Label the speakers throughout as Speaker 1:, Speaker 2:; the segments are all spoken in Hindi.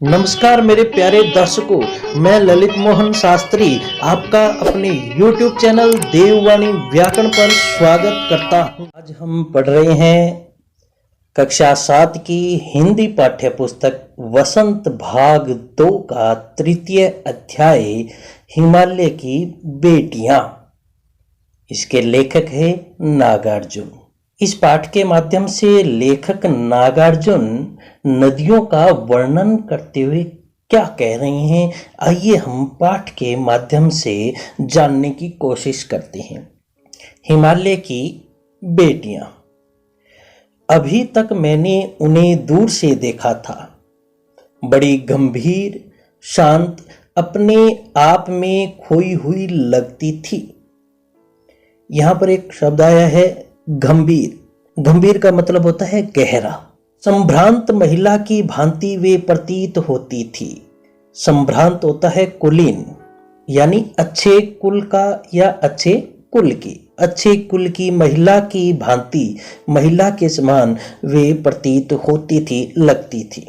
Speaker 1: नमस्कार मेरे प्यारे दर्शकों, मैं ललित मोहन शास्त्री आपका अपने YouTube चैनल देववाणी व्याकरण पर स्वागत करता हूं। आज हम पढ़ रहे हैं कक्षा 7 की हिंदी पाठ्य पुस्तक वसंत भाग 2 का तृतीय अध्याय हिमालय की बेटियां। इसके लेखक है नागार्जुन। इस पाठ के माध्यम से लेखक नागार्जुन नदियों का वर्णन करते हुए क्या कह रहे हैं, आइए हम पाठ के माध्यम से जानने की कोशिश करते हैं। हिमालय की बेटियां। अभी तक मैंने उन्हें दूर से देखा था, बड़ी गंभीर, शांत, अपने आप में खोई हुई लगती थी। यहां पर एक शब्द आया है गंभीर। गंभीर का मतलब होता है गहरा। संभ्रांत महिला की भांति वे प्रतीत होती थी। संभ्रांत होता है कुलीन, यानी अच्छे कुल का या अच्छे कुल की। अच्छे कुल की महिला की भांति, महिला के समान वे प्रतीत होती थी, लगती थी।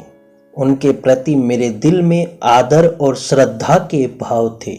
Speaker 1: उनके प्रति मेरे दिल में आदर और श्रद्धा के भाव थे।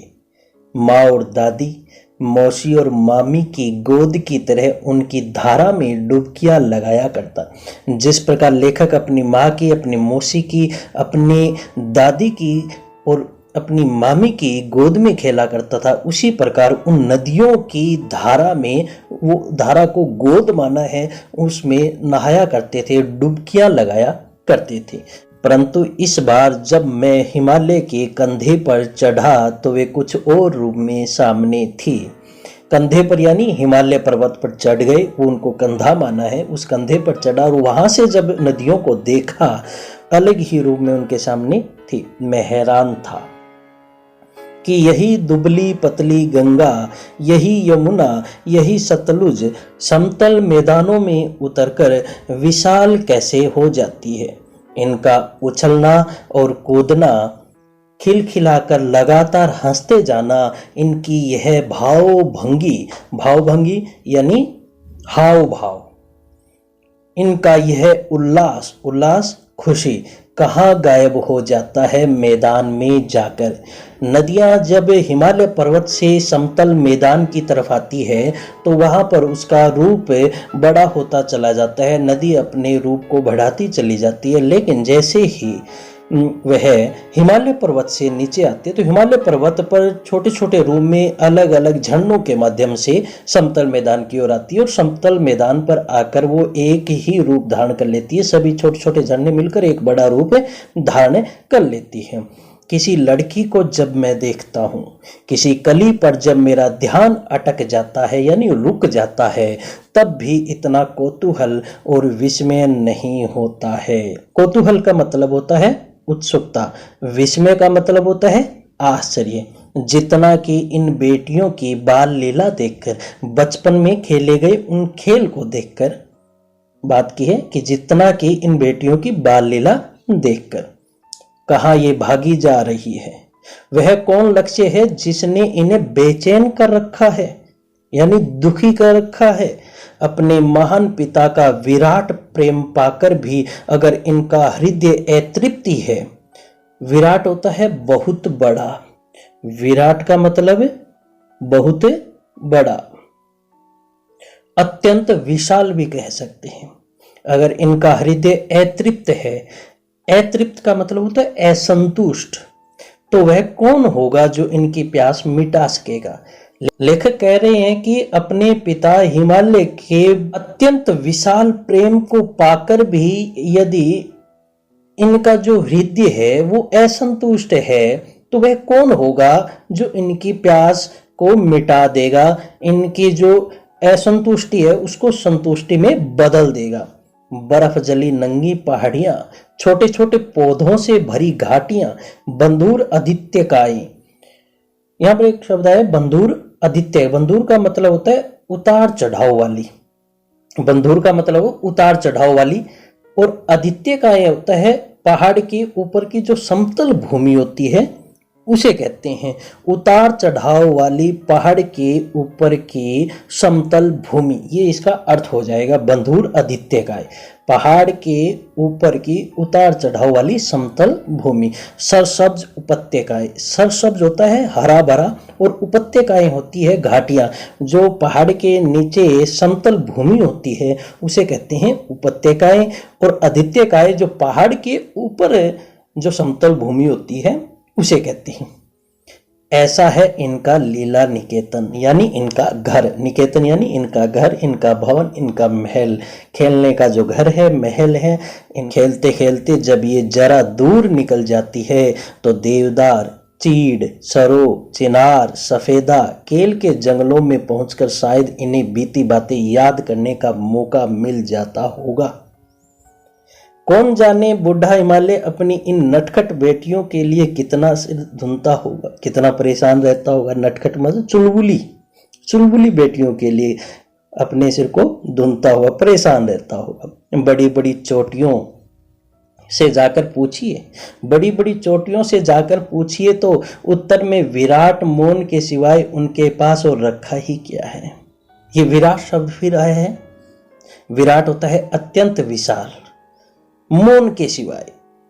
Speaker 1: माँ और दादी, मौसी और मामी की गोद की तरह उनकी धारा में डुबकियां लगाया करता। जिस प्रकार लेखक अपनी माँ की, अपनी मौसी की, अपनी दादी की और अपनी मामी की गोद में खेला करता था, उसी प्रकार उन नदियों की धारा में, वो धारा को गोद माना है, उसमें नहाया करते थे, डुबकियां लगाया करते थे। परंतु इस बार जब मैं हिमालय के कंधे पर चढ़ा तो वे कुछ और रूप में सामने थी। कंधे पर यानी हिमालय पर्वत पर चढ़ गए, वो उनको कंधा माना है, उस कंधे पर चढ़ा और वहां से जब नदियों को देखा, अलग ही रूप में उनके सामने थी। मैं हैरान था कि यही दुबली पतली गंगा, यही यमुना, यही सतलुज समतल मैदानों में उतरकर विशाल कैसे हो जाती है। इनका उछलना और कूदना, खिलखिलाकर लगातार हंसते जाना, इनकी यह भावभंगी, भावभंगी यानी हाव भाव, इनका यह उल्लास, उल्लास खुशी कहाँ गायब हो जाता है मैदान में जाकर। नदियाँ जब हिमालय पर्वत से समतल मैदान की तरफ आती है तो वहाँ पर उसका रूप बड़ा होता चला जाता है, नदी अपने रूप को बढ़ाती चली जाती है। लेकिन जैसे ही वह हिमालय पर्वत से नीचे आते तो हिमालय पर्वत पर छोटे छोटे रूप में अलग अलग झरनों के माध्यम से समतल मैदान की ओर आती है और समतल मैदान पर आकर वो एक ही रूप धारण कर लेती है। सभी छोटे छोटे झरने मिलकर एक बड़ा रूप धारण कर लेती है। किसी लड़की को जब मैं देखता हूँ, किसी कली पर जब मेरा ध्यान अटक जाता है यानी रुक जाता है, तब भी इतना कौतूहल और विस्मय नहीं होता है। कौतूहल का मतलब होता है उत्सुकता, विस्मय का मतलब होता है आश्चर्य। जितना कि इन बेटियों की बाल लीला देखकर, बचपन में खेले गए उन खेल को देखकर बात की है कि जितना कि इन बेटियों की बाल लीला देखकर कहाँ ये भागी जा रही है। वह कौन लक्ष्य है जिसने इन्हें बेचैन कर रखा है, यानी दुखी कर रखा है। अपने महान पिता का विराट प्रेम पाकर भी अगर इनका हृदय अतृप्ति है, विराट होता है बहुत बड़ा, विराट का मतलब बहुत बड़ा, अत्यंत विशाल भी कह सकते हैं। अगर इनका हृदय अतृप्त है, अतृप्त का मतलब होता है असंतुष्ट, तो वह कौन होगा जो इनकी प्यास मिटा सकेगा। लेखक कह रहे हैं कि अपने पिता हिमालय के अत्यंत विशाल प्रेम को पाकर भी यदि इनका जो हृदय है वो असंतुष्ट है, तो वह कौन होगा जो इनकी प्यास को मिटा देगा, इनकी जो असंतुष्टि है उसको संतुष्टि में बदल देगा। बर्फ जली नंगी पहाड़ियां, छोटे छोटे पौधों से भरी घाटियां, बंधुर आदित्यकाएं। यहाँ पर एक शब्द है बंधुर आदित्य। बंधुर का मतलब होता है उतार चढ़ाव वाली, बंधुर का मतलब उतार चढ़ाव वाली, और आदित्यकाएं होता है पहाड़ के ऊपर की जो समतल भूमि होती है उसे कहते हैं। उतार चढ़ाव वाली पहाड़ के ऊपर की समतल भूमि, ये इसका अर्थ हो जाएगा बंधुर आदित्यकाय। पहाड़ के ऊपर की उतार चढ़ाव वाली समतल भूमि। सरसब्ज उपत्यकाएं, सरसब्ज होता है हरा भरा और उपत्यकाएं होती है घाटियां। जो पहाड़ के नीचे समतल भूमि होती है उसे कहते हैं उपत्यकाएं, और आदित्यकाय जो पहाड़ के ऊपर जो समतल भूमि होती है उसे कहते हैं। ऐसा है इनका लीला निकेतन, यानी इनका घर। निकेतन यानी इनका घर, इनका भवन, इनका महल। खेलने का जो घर है, महल है। इन खेलते खेलते जब ये जरा दूर निकल जाती है तो देवदार, चीड़, सरो, चिनार, सफेदा, केल के जंगलों में पहुंचकर शायद इन्हें बीती बातें याद करने का मौका मिल जाता होगा। कौन जाने बूढ़ा हिमालय अपनी इन नटखट बेटियों के लिए कितना सिर धुनता होगा, कितना परेशान रहता होगा। नटखट मतलब चुलबुली, चुलबुली बेटियों के लिए अपने सिर को धुनता हुआ परेशान रहता होगा। बड़ी बड़ी चोटियों से जाकर पूछिए, बड़ी बड़ी चोटियों से जाकर पूछिए तो उत्तर में विराट मौन के सिवाय उनके पास और रखा ही क्या है। ये विराट शब्द फिर आया है। विराट होता है अत्यंत विशाल, मौन के सिवाय,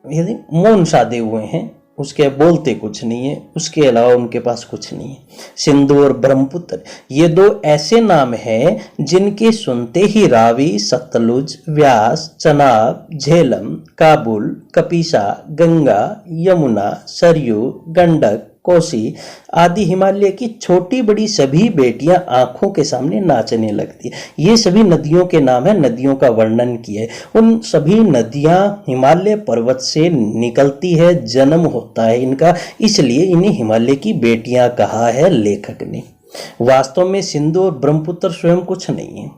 Speaker 1: यदि मौन साधे हुए हैं, उसके बोलते कुछ नहीं है, उसके अलावा उनके पास कुछ नहीं है। सिंधु और ब्रह्मपुत्र, ये दो ऐसे नाम हैं जिनके सुनते ही रावी, सतलुज, व्यास, चनाब, झेलम, काबुल, कपिसा, गंगा, यमुना, सरयू, गंडक, कोसी आदि हिमालय की छोटी बड़ी सभी बेटियां आंखों के सामने नाचने लगती है। ये सभी नदियों के नाम है, नदियों का वर्णन किया है। उन सभी नदियां हिमालय पर्वत से निकलती है, जन्म होता है इनका, इसलिए इन्हें हिमालय की बेटियां कहा है लेखक ने। वास्तव में सिंधु और ब्रह्मपुत्र स्वयं कुछ नहीं है।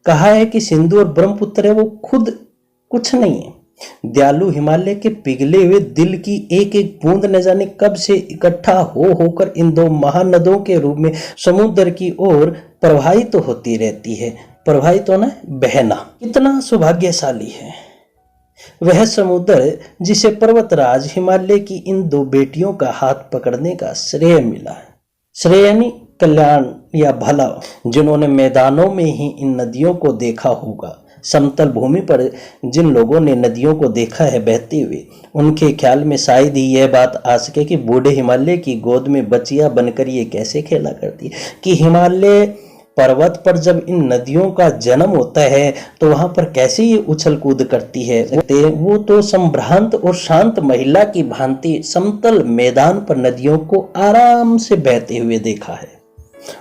Speaker 1: कहा है कि सिंधु और ब्रह्मपुत्र है, वो खुद कुछ नहीं है। दयालु हिमालय के पिघले हुए दिल की एक एक बूंद न जाने कब से इकट्ठा होकर इन दो महानदों के रूप में समुद्र की ओर प्रवाहित तो होती रहती है। प्रवाहित होना, बहना। कितना सौभाग्यशाली है वह समुद्र जिसे पर्वतराज हिमालय की इन दो बेटियों का हाथ पकड़ने का श्रेय मिला है। श्रेय यानी कल्याण या भला। जिन्होंने मैदानों में ही इन नदियों को देखा होगा, समतल भूमि पर जिन लोगों ने नदियों को देखा है बहते हुए, उनके ख्याल में शायद ही यह बात आ सके कि बूढ़े हिमालय की गोद में बचिया बनकर ये कैसे खेला करती है। कि हिमालय पर्वत पर जब इन नदियों का जन्म होता है तो वहां पर कैसे ये उछल कूद करती है। वो तो संभ्रांत और शांत महिला की भांति समतल मैदान पर नदियों को आराम से बहते हुए देखा है।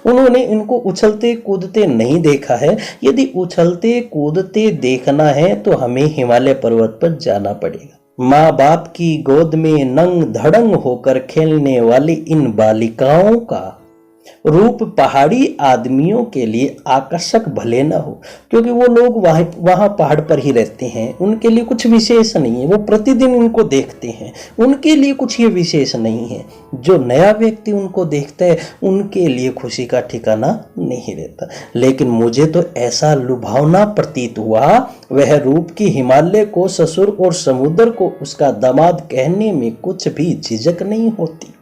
Speaker 1: उन्होंने इनको उछलते कूदते नहीं देखा है। यदि उछलते कूदते देखना है तो हमें हिमालय पर्वत पर जाना पड़ेगा। माँ बाप की गोद में नंग धड़ंग होकर खेलने वाली इन बालिकाओं का रूप पहाड़ी आदमियों के लिए आकर्षक भले न हो, क्योंकि वो लोग वहां पहाड़ पर ही रहते हैं। उनके लिए कुछ विशेष नहीं है, वो प्रतिदिन इनको देखते हैं, उनके लिए कुछ ये विशेष नहीं है। जो नया व्यक्ति उनको देखता है उनके लिए खुशी का ठिकाना नहीं रहता। लेकिन मुझे तो ऐसा लुभावना प्रतीत हुआ, वह रूप की हिमालय को ससुर और समुद्र को उसका दामाद कहने में कुछ भी झिझक नहीं होती।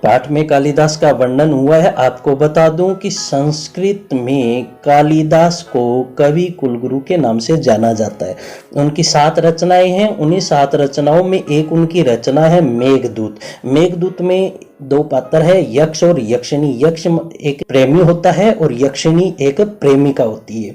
Speaker 1: पाठ में कालिदास का वर्णन हुआ है। आपको बता दूं कि संस्कृत में कालिदास को कवि कुलगुरु के नाम से जाना जाता है। उनकी 7 रचनाएं हैं। उन्हीं 7 रचनाओं में एक उनकी रचना है मेघदूत। मेघदूत में 2 पात्र है, यक्ष और यक्षिणी। यक्ष एक प्रेमी होता है और यक्षिणी एक प्रेमिका होती है।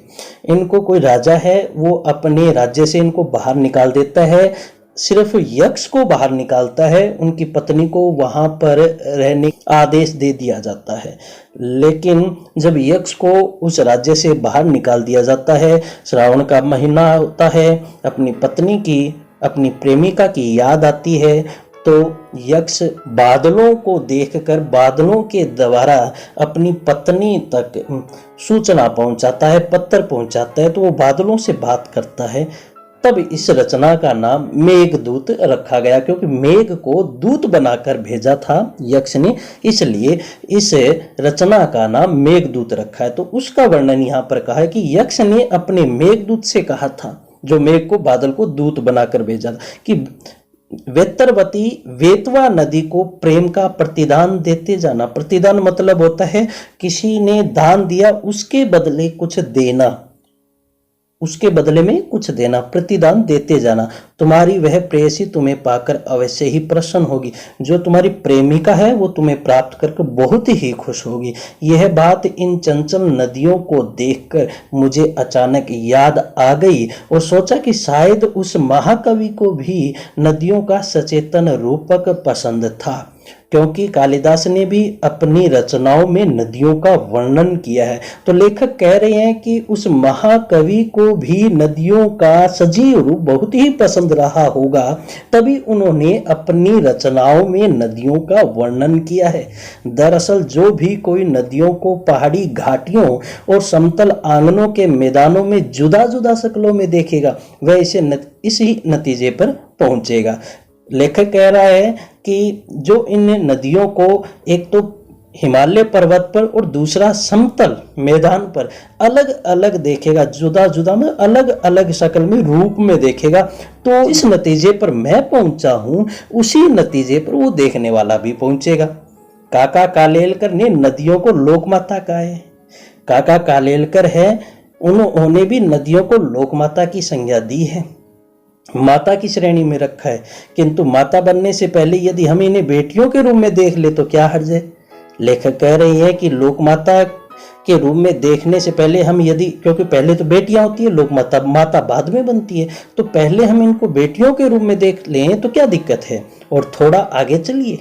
Speaker 1: इनको कोई राजा है, वो अपने राज्य से इनको बाहर निकाल देता है। सिर्फ यक्ष को बाहर निकालता है, उनकी पत्नी को वहां पर रहने का आदेश दे दिया जाता है। लेकिन जब यक्ष को उस राज्य से बाहर निकाल दिया जाता है, श्रावण का महीना होता है, अपनी पत्नी की, अपनी प्रेमिका की याद आती है, तो यक्ष बादलों को देखकर बादलों के द्वारा अपनी पत्नी तक सूचना पहुंचाता है, पत्र पहुंचाता है। तो वो बादलों से बात करता है। तब इस रचना का नाम मेघदूत रखा गया, क्योंकि मेघ को दूत बनाकर भेजा था यक्ष ने, इसलिए इस रचना का नाम मेघदूत रखा है। तो उसका वर्णन यहाँ पर कहा है कि यक्ष ने अपने मेघदूत से कहा था, जो मेघ को बादल को दूत बनाकर भेजा था, कि वेतरवती वेतवा नदी को प्रेम का प्रतिदान देते जाना। प्रतिदान मतलब होता है किसी ने दान दिया, उसके बदले कुछ देना, उसके बदले में कुछ देना, प्रतिदान देते जाना। तुम्हारी वह प्रेयसी तुम्हें पाकर अवश्य ही प्रसन्न होगी। जो तुम्हारी प्रेमिका है वो तुम्हें प्राप्त करके बहुत ही खुश होगी। यह बात इन चंचल नदियों को देखकर मुझे अचानक याद आ गई और सोचा कि शायद उस महाकवि को भी नदियों का सचेतन रूपक पसंद था, क्योंकि कालिदास ने भी अपनी रचनाओं में नदियों का वर्णन किया है। तो लेखक कह रहे हैं कि उस महाकवि को भी नदियों का सजीव रूप बहुत ही पसंद रहा होगा, तभी उन्होंने अपनी रचनाओं में नदियों का वर्णन किया है। दरअसल जो भी कोई नदियों को पहाड़ी घाटियों और समतल आंगनों के मैदानों में जुदा जुदा शक्लों में देखेगा, वह इसी नतीजे पर पहुंचेगा। लेखक कह रहा है कि जो इन नदियों को एक तो हिमालय पर्वत पर और दूसरा समतल मैदान पर अलग अलग देखेगा, जुदा जुदा में अलग अलग शक्ल में रूप में देखेगा, तो इस नतीजे पर मैं पहुंचा हूं, उसी नतीजे पर वो देखने वाला भी पहुंचेगा। काका कालेलकर ने नदियों को लोकमाता कहा है। काका कालेलकर है, उन्होंने भी नदियों को लोकमाता की संज्ञा दी है, माता की श्रेणी में रखा है। किंतु माता बनने से पहले यदि हम इन्हें बेटियों के रूप में देख ले तो क्या हर्ज है। लेखक कह रही है कि लोकमाता के रूप में देखने से पहले हम यदि, क्योंकि पहले तो बेटियां होती है, लोकमाता माता बाद में बनती है, तो पहले हम इनको बेटियों के रूप में देख लें तो क्या दिक्कत है। और थोड़ा आगे चलिए,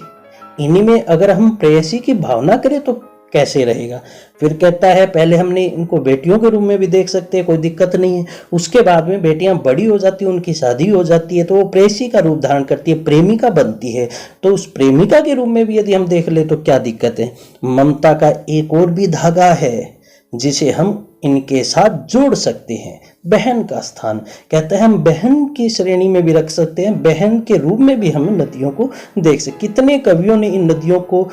Speaker 1: इन्हीं में अगर हम प्रेयसी की भावना करें तो कैसे रहेगा। फिर कहता है पहले हमने इनको बेटियों के रूप में भी देख सकते हैं, कोई दिक्कत नहीं है। उसके बाद में बेटियां बड़ी हो जाती है, उनकी शादी हो जाती है, तो वो प्रेयसी का रूप धारण करती है, प्रेमिका बनती है। तो उस प्रेमिका के रूप में भी यदि हम देख ले तो क्या दिक्कत है। ममता का एक और भी धागा है जिसे हम इनके साथ जोड़ सकते हैं, बहन का स्थान। कहते हैं हम बहन की श्रेणी में भी रख सकते हैं, बहन के रूप में भी हम नदियों को देख सकते। कितने कवियों ने इन नदियों को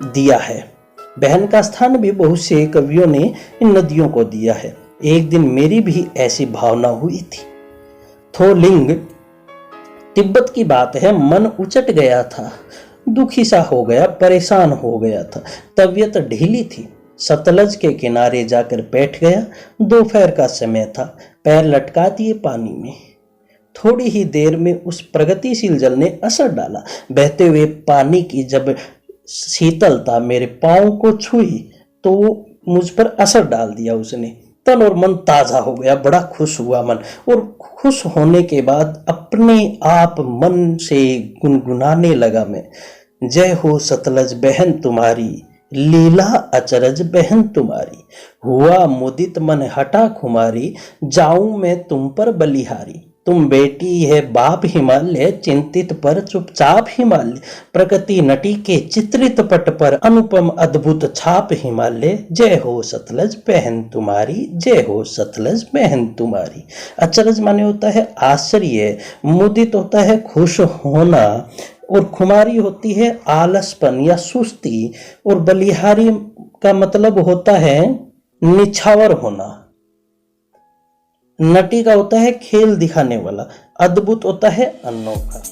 Speaker 1: दिया है, बहन का स्थान भी बहुत से कवियों ने इन नदियों को दिया है। एक दिन मेरी भी ऐसी भावना हुई थी। थोलिंग तिब्बत की बात है, मन उचट गया था, दुखी सा हो गया, परेशान हो गया था, तबीयत ढीली थी। सतलज के किनारे जाकर बैठ गया। दोपहर का समय था, पैर लटका दिए पानी में। थोड़ी ही देर में उस प्रगतिशील जल ने असर डाला। बहते हुए पानी की जब शीतलता मेरे पांव को छुई तो मुझ पर असर डाल दिया उसने। तन और मन ताजा हो गया, बड़ा खुश हुआ मन। और खुश होने के बाद अपने आप मन से गुनगुनाने लगा मैं, जय हो सतलज बहन तुम्हारी, लीला अचरज बहन तुम्हारी। हुआ मुदित मन हटा खुमारी, जाऊं मैं तुम पर बलिहारी। तुम बेटी है बाप हिमालय, चिंतित पर चुपचाप हिमालय। प्रकृति नटी के चित्रित पट पर, अनुपम अद्भुत छाप हिमालय। जय हो सतलज बहन तुम्हारी, जय हो सतलज बहन तुम्हारी। अचरज माने होता है आश्चर्य, मुदित होता है खुश होना, और खुमारी होती है आलसपन या सुस्ती, और बलिहारी का मतलब होता है निछावर होना। नटी का होता है खेल दिखाने वाला, अद्भुत होता है अनोखा।